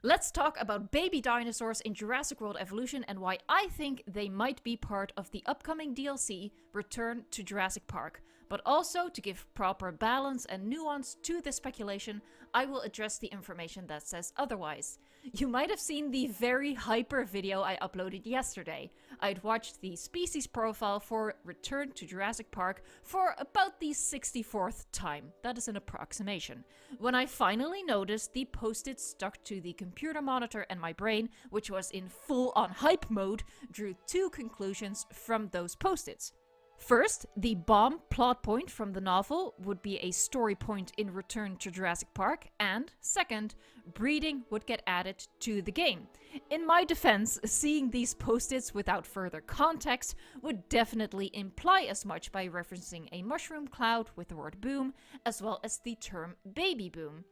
Let's talk about baby dinosaurs in Jurassic World Evolution and why I think they might be part of the upcoming DLC, Return to Jurassic Park. But also, to give proper balance and nuance to this speculation, I will address the information that says otherwise. You might have seen the very hyper video I uploaded yesterday. I'd watched the species profile for Return to Jurassic Park for about the 64th time. That is an approximation. When I finally noticed the post-it stuck to the computer monitor and my brain, which was in full-on hype mode, drew two conclusions from those post-its. First, the bomb plot point from the novel would be a story point in Return to Jurassic Park, and second, breeding would get added to the game. In my defense, seeing these post-its without further context would definitely imply as much by referencing a mushroom cloud with the word boom, as well as the term baby boom.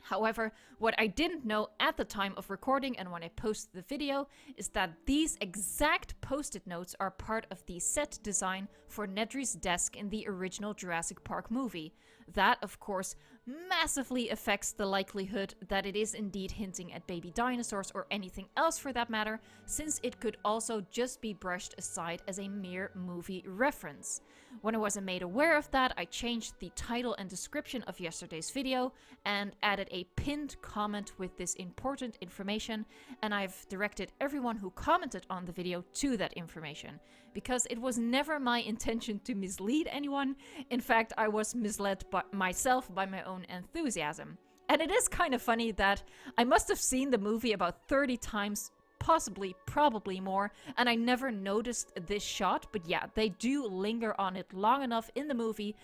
However, what I didn't know at the time of recording and when I posted the video is that these exact post-it notes are part of the set design for Nedry's desk in the original Jurassic Park movie. That, of course, massively affects the likelihood that it is indeed hinting at baby dinosaurs or anything else for that matter, since it could also just be brushed aside as a mere movie reference. When I wasn't made aware of that, I changed the title and description of yesterday's video and added a pinned comment with this important information, and I've directed everyone who commented on the video to that information, because it was never my intention to mislead anyone. In fact, I was misled by myself by my own enthusiasm. And it is kind of funny that I must have seen the movie about 30 times, possibly, probably more, and I never noticed this shot, but yeah, they do linger on it long enough in the movie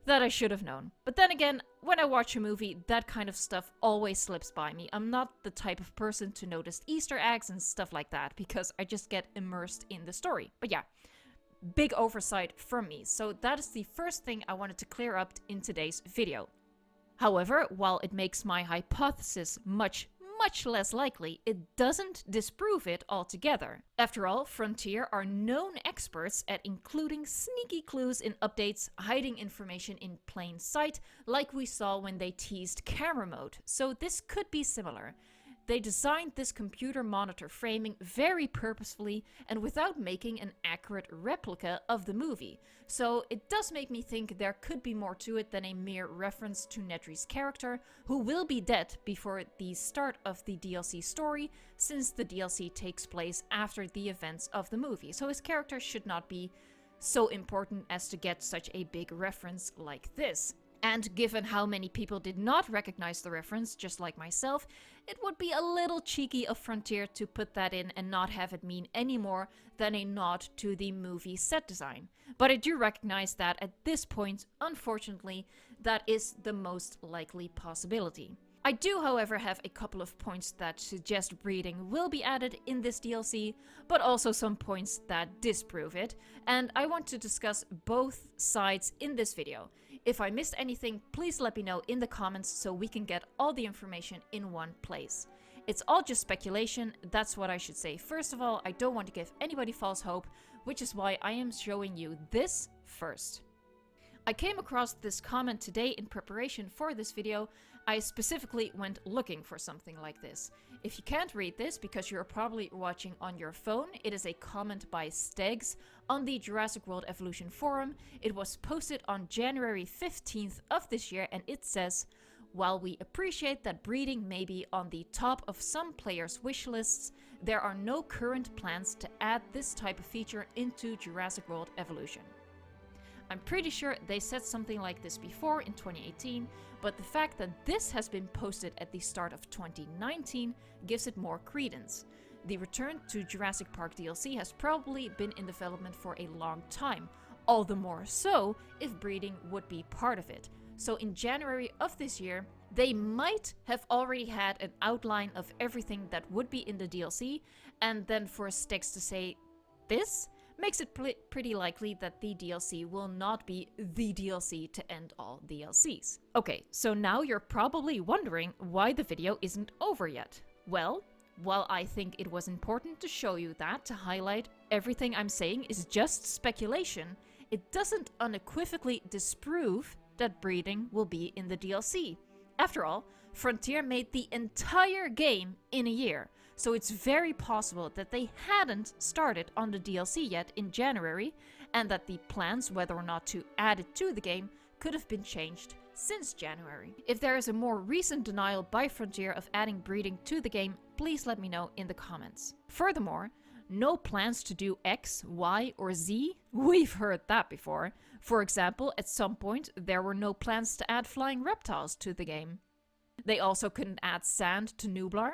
that I should have known. But then again, when I watch a movie, that kind of stuff always slips by me. I'm not the type of person to notice Easter eggs and stuff like that, because I just get immersed in the story. But yeah, big oversight from me. So that is the first thing I wanted to clear up in today's video. However, while it makes my hypothesis much less likely, it doesn't disprove it altogether. After all, Frontier are known experts at including sneaky clues in updates, hiding information in plain sight, like we saw when they teased camera mode, so this could be similar. They designed this computer monitor framing very purposefully and without making an accurate replica of the movie. So it does make me think there could be more to it than a mere reference to Nedry's character, who will be dead before the start of the DLC story, since the DLC takes place after the events of the movie. So his character should not be so important as to get such a big reference like this. And given how many people did not recognize the reference, just like myself, it would be a little cheeky of Frontier to put that in and not have it mean any more than a nod to the movie set design. But I do recognize that at this point, unfortunately, that is the most likely possibility. I do, however, have a couple of points that suggest breeding will be added in this DLC, but also some points that disprove it, and I want to discuss both sides in this video. If I missed anything, please let me know in the comments so we can get all the information in one place. It's all just speculation, that's what I should say. First of all, I don't want to give anybody false hope, which is why I am showing you this first. I came across this comment today in preparation for this video. I specifically went looking for something like this. If you can't read this because you're probably watching on your phone, it is a comment by Stegs on the Jurassic World Evolution forum. It was posted on January 15th of this year, and it says, "While we appreciate that breeding may be on the top of some players' wish lists, there are no current plans to add this type of feature into Jurassic World Evolution." I'm pretty sure they said something like this before in 2018, but the fact that this has been posted at the start of 2019 gives it more credence. The Return to Jurassic Park DLC has probably been in development for a long time, all the more so if breeding would be part of it. So in January of this year, they might have already had an outline of everything that would be in the DLC, and then for Stegs to say this makes it pretty likely that the DLC will not be the DLC to end all DLCs. Okay, so now you're probably wondering why the video isn't over yet. Well, while I think it was important to show you that to highlight everything I'm saying is just speculation, it doesn't unequivocally disprove that breeding will be in the DLC. After all, Frontier made the entire game in a year, so it's very possible that they hadn't started on the DLC yet in January, and that the plans whether or not to add it to the game could have been changed since January. If there is a more recent denial by Frontier of adding breeding to the game, please let me know in the comments. Furthermore, no plans to do X, Y, or Z? We've heard that before. For example, at some point, there were no plans to add flying reptiles to the game. They also couldn't add sand to Nublar,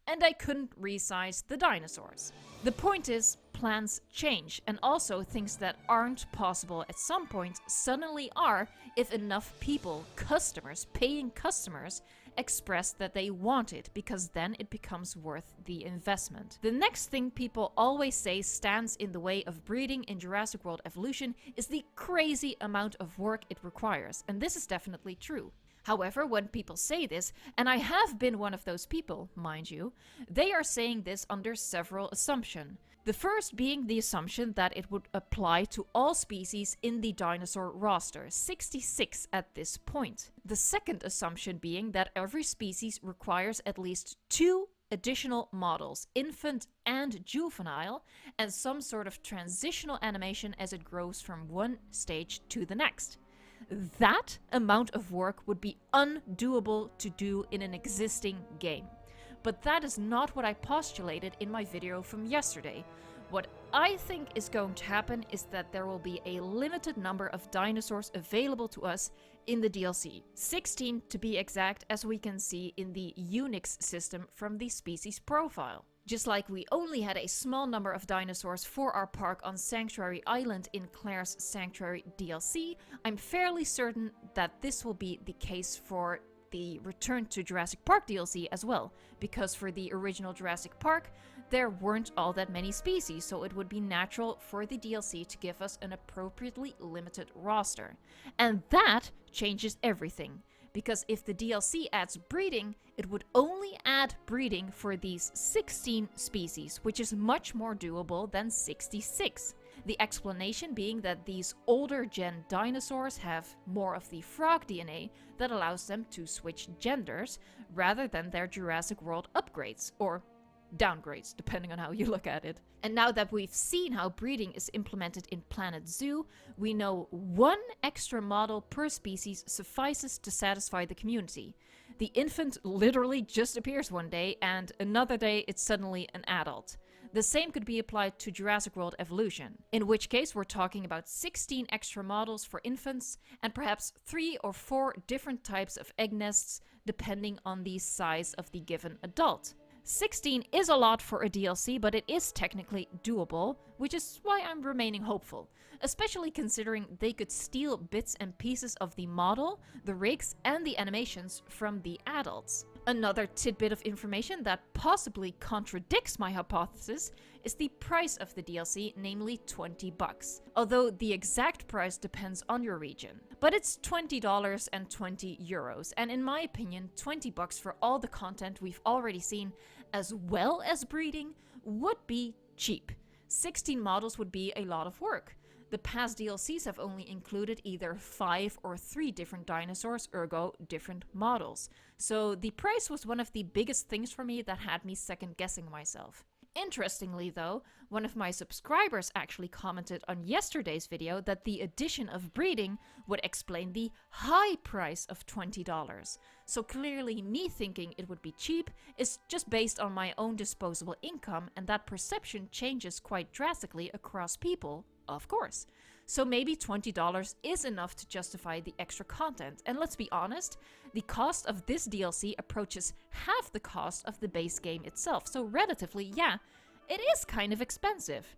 and they couldn't resize the dinosaurs. The point is, plans change, and also things that aren't possible at some point suddenly are if enough people, customers, paying customers, express that they want it, because then it becomes worth the investment. The next thing people always say stands in the way of breeding in Jurassic World Evolution is the crazy amount of work it requires, and this is definitely true. However, when people say this, and I have been one of those people, mind you, they are saying this under several assumptions. The first being the assumption that it would apply to all species in the dinosaur roster, 66 at this point. The second assumption being that every species requires at least 2 additional models, infant and juvenile, and some sort of transitional animation as it grows from one stage to the next. That amount of work would be undoable to do in an existing game. But that is not what I postulated in my video from yesterday. What I think is going to happen is that there will be a limited number of dinosaurs available to us in the DLC. 16 to be exact, as we can see in the Unix system from the species profile. Just like we only had a small number of dinosaurs for our park on Sanctuary Island in Claire's Sanctuary DLC, I'm fairly certain that this will be the case for the Return to Jurassic Park DLC as well, because for the original Jurassic Park, there weren't all that many species, so it would be natural for the DLC to give us an appropriately limited roster. And that changes everything, because if the DLC adds breeding, it would only add breeding for these 16 species, which is much more doable than 66. The explanation being that these older gen dinosaurs have more of the frog DNA that allows them to switch genders, rather than their Jurassic World upgrades, or downgrades, depending on how you look at it. And now that we've seen how breeding is implemented in Planet Zoo, we know 1 extra model per species suffices to satisfy the community. The infant literally just appears one day, and another day it's suddenly an adult. The same could be applied to Jurassic World Evolution, in which case we're talking about 16 extra models for infants, and perhaps 3 or 4 different types of egg nests, depending on the size of the given adult. 16 is a lot for a DLC, but it is technically doable, which is why I'm remaining hopeful, especially considering they could steal bits and pieces of the model, the rigs, and the animations from the adults. Another tidbit of information that possibly contradicts my hypothesis is the price of the DLC, namely $20, although the exact price depends on your region. But it's $20 and €20, and in my opinion, $20 for all the content we've already seen, as well as breeding, would be cheap. 16 models would be a lot of work. The past DLCs have only included either 5 or 3 different dinosaurs, ergo different models. So the price was one of the biggest things for me that had me second guessing myself. Interestingly though, one of my subscribers actually commented on yesterday's video that the addition of breeding would explain the high price of $20. So clearly me thinking it would be cheap is just based on my own disposable income, and that perception changes quite drastically across people, of course. So maybe $20 is enough to justify the extra content, and let's be honest, the cost of this DLC approaches half the cost of the base game itself, so relatively, yeah, it is kind of expensive.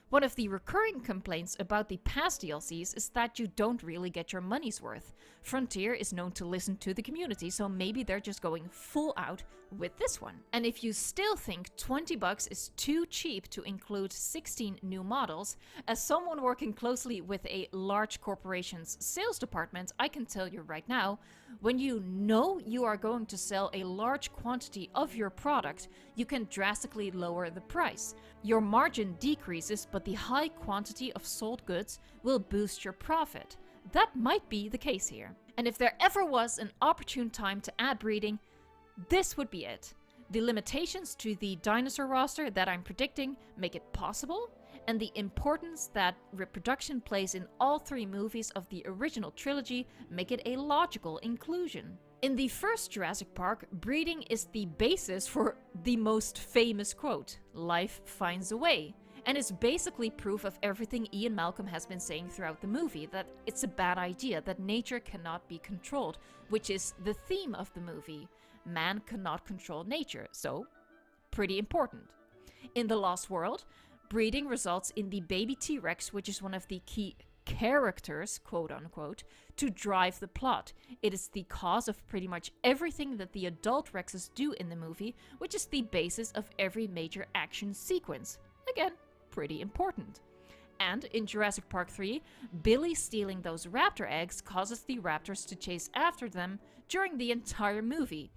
One of the recurring complaints about the past DLCs is that you don't really get your money's worth. Frontier is known to listen to the community, so maybe they're just going full out with this one. And if you still think $20 is too cheap to include 16 new models, as someone working closely with a large corporation's sales department, I can tell you right now, when you know you are going to sell a large quantity of your product, you can drastically lower the price. Your margin decreases, but the high quantity of sold goods will boost your profit. That might be the case here. And if there ever was an opportune time to add breeding, this would be it. The limitations to the dinosaur roster that I'm predicting make it possible, and the importance that reproduction plays in all 3 movies of the original trilogy make it a logical inclusion. In the first Jurassic Park, breeding is the basis for the most famous quote, "Life finds a way," and it's basically proof of everything Ian Malcolm has been saying throughout the movie, that it's a bad idea, that nature cannot be controlled, which is the theme of the movie. Man cannot control nature, so pretty important. In The Lost World, breeding results in the baby T-Rex, which is one of the key characters, quote unquote, to drive the plot. It is the cause of pretty much everything that the adult Rexes do in the movie, which is the basis of every major action sequence. Again, pretty important. And in Jurassic Park 3, Billy stealing those raptor eggs causes the raptors to chase after them during the entire movie.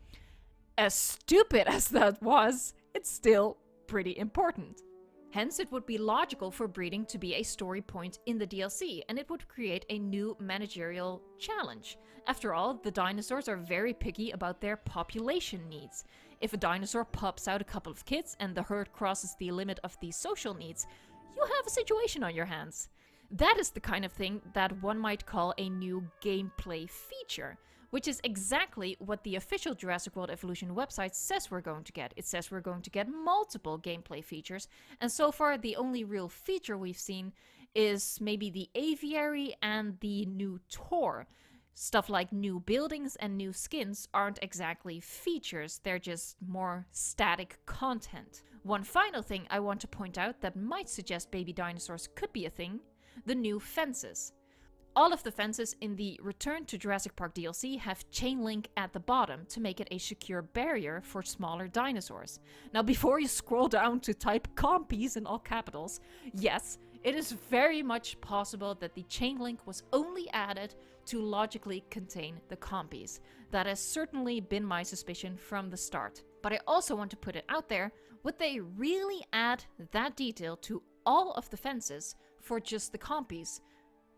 As stupid as that was, it's still pretty important. Hence, it would be logical for breeding to be a story point in the DLC, and it would create a new managerial challenge. After all, the dinosaurs are very picky about their population needs. If a dinosaur pops out a couple of kids and the herd crosses the limit of the social needs, you have a situation on your hands. That is the kind of thing that one might call a new gameplay feature, which is exactly what the official Jurassic World Evolution website says we're going to get. It says we're going to get multiple gameplay features, and so far the only real feature we've seen is maybe the aviary and the new tour. Stuff like new buildings and new skins aren't exactly features, they're just more static content. One final thing I want to point out that might suggest baby dinosaurs could be a thing: the new fences. All of the fences in the Return to Jurassic Park DLC have chain link at the bottom to make it a secure barrier for smaller dinosaurs. Now, before you scroll down to type compies in all capitals, yes, it is very much possible that the chain link was only added to logically contain the compies. That has certainly been my suspicion from the start. But I also want to put it out there, would they really add that detail to all of the fences for just the compies?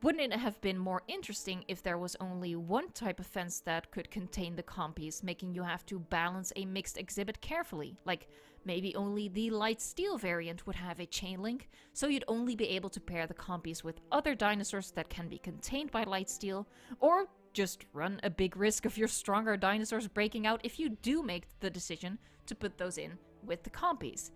Wouldn't it have been more interesting if there was only one type of fence that could contain the compies, making you have to balance a mixed exhibit carefully? Like, maybe only the light steel variant would have a chain link, so you'd only be able to pair the compies with other dinosaurs that can be contained by light steel, or just run a big risk of your stronger dinosaurs breaking out if you do make the decision to put those in with the compies.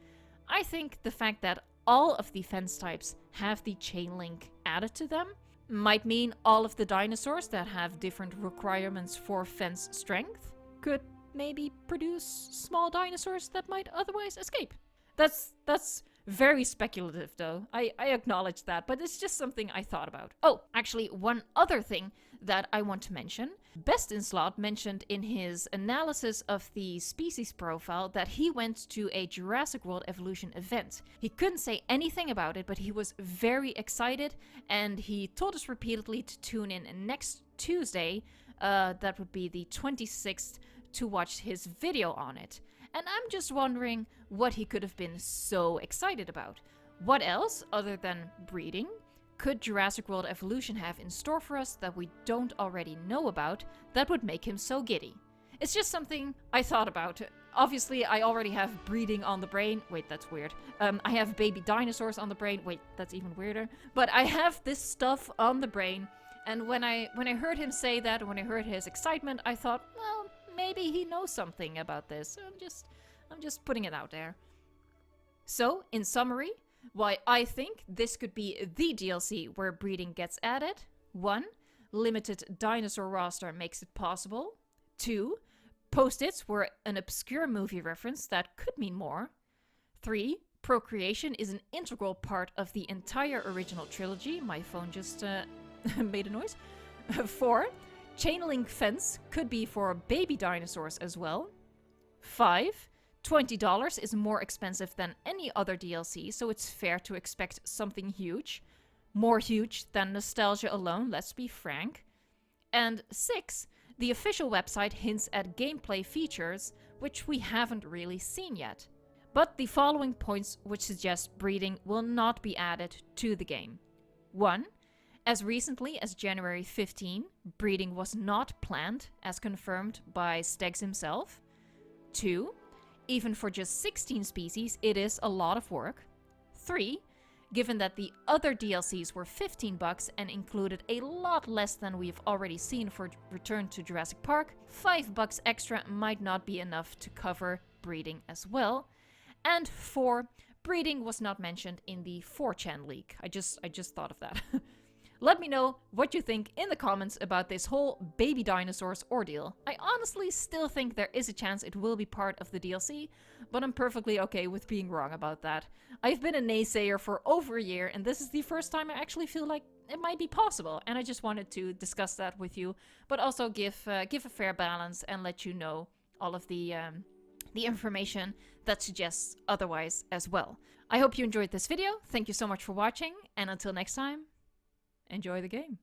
I think the fact that all of the fence types have the chain link added to them might mean all of the dinosaurs that have different requirements for fence strength could maybe produce small dinosaurs that might otherwise escape. That's very speculative though, I acknowledge that, but it's just something I thought about. Oh, actually, one other thing that I want to mention. Best in Slot mentioned in his analysis of the species profile that he went to a Jurassic World Evolution event. He couldn't say anything about it, but he was very excited, and he told us repeatedly to tune in next Tuesday, that would be the 26th, to watch his video on it. And I'm just wondering what he could have been so excited about. What else, other than breeding, could Jurassic World Evolution have in store for us that we don't already know about that would make him so giddy? It's just something I thought about. Obviously, I already have breeding on the brain. Wait, that's weird. I have baby dinosaurs on the brain. Wait, that's even weirder. But I have this stuff on the brain, and when I heard him say that, when I heard his excitement, I thought, well, maybe he knows something about this. I'm just putting it out there. So, in summary, why I think this could be the DLC where breeding gets added: 1. Limited dinosaur roster makes it possible. 2. Post-its were an obscure movie reference that could mean more. 3. Procreation is an integral part of the entire original trilogy. My phone just made a noise. 4. Chain link fence could be for baby dinosaurs as well. 5. $20 is more expensive than any other DLC, so it's fair to expect something huge. More huge than nostalgia alone, let's be frank. And 6. The official website hints at gameplay features, which we haven't really seen yet. But the following points which suggest breeding will not be added to the game. 1. As recently as January 15, breeding was not planned, as confirmed by Steggs himself. 2. Even for just 16 species, it is a lot of work. 3. Given that the other DLCs were $15 and included a lot less than we've already seen for Return to Jurassic Park, $5 extra might not be enough to cover breeding as well. And 4. Breeding was not mentioned in the 4chan leak. I just thought of that. Let me know what you think in the comments about this whole baby dinosaurs ordeal. I honestly still think there is a chance it will be part of the DLC, but I'm perfectly okay with being wrong about that. I've been a naysayer for over a year, and this is the first time I actually feel like it might be possible, and I just wanted to discuss that with you, but also give a fair balance and let you know all of the information that suggests otherwise as well. I hope you enjoyed this video. Thank you so much for watching, and until next time, enjoy the game.